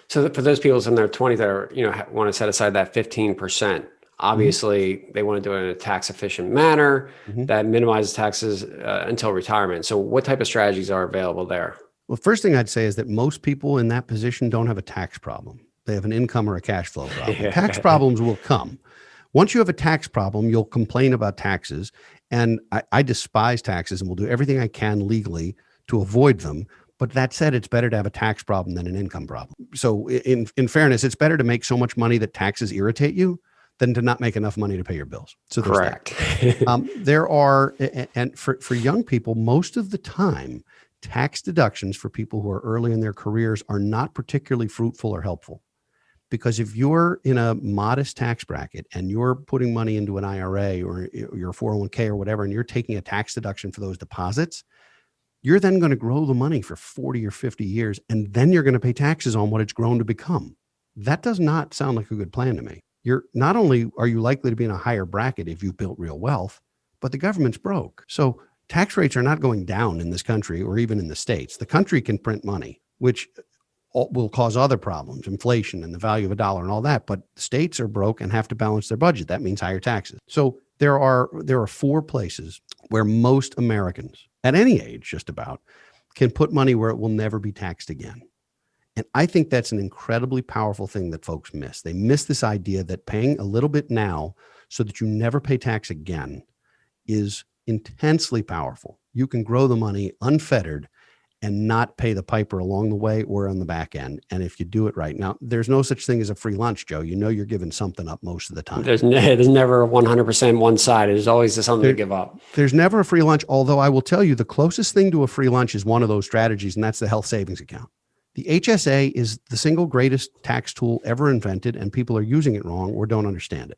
So for those people in their 20s that are, want to set aside that 15%, obviously they want to do it in a tax efficient manner that minimizes taxes until retirement. So what type of strategies are available there? Well, first thing I'd say is that most people in that position don't have a tax problem. They have an income or a cash flow problem. Tax problems will come. Once you have a tax problem, you'll complain about taxes. And I despise taxes and will do everything I can legally to avoid them. But that said, it's better to have a tax problem than an income problem. So in fairness, it's better to make so much money that taxes irritate you than to not make enough money to pay your bills. So correct. There are, and for young people, most of the time, tax deductions for people who are early in their careers are not particularly fruitful or helpful. Because if you're in a modest tax bracket and you're putting money into an IRA or your 401k or whatever, and you're taking a tax deduction for those deposits, you're then going to grow the money for 40 or 50 years, and then you're going to pay taxes on what it's grown to become. That does not sound like a good plan to me. Not only are you likely to be in a higher bracket if you've built real wealth, but the government's broke. So tax rates are not going down in this country or even in the States. The country can print money, which will cause other problems, inflation and the value of a dollar and all that. But states are broke and have to balance their budget. That means higher taxes. So there are 4 places where most Americans at any age just about can put money where it will never be taxed again. And I think that's an incredibly powerful thing that folks miss. They miss this idea that paying a little bit now so that you never pay tax again is intensely powerful. You can grow the money unfettered and not pay the piper along the way or on the back end. And if you do it right. Now, there's no such thing as a free lunch, Joe. You're giving something up most of the time. There's never 100% one side. There's always something to give up. There's never a free lunch, although I will tell you the closest thing to a free lunch is one of those strategies, and that's the health savings account. The HSA is the single greatest tax tool ever invented, and people are using it wrong or don't understand it.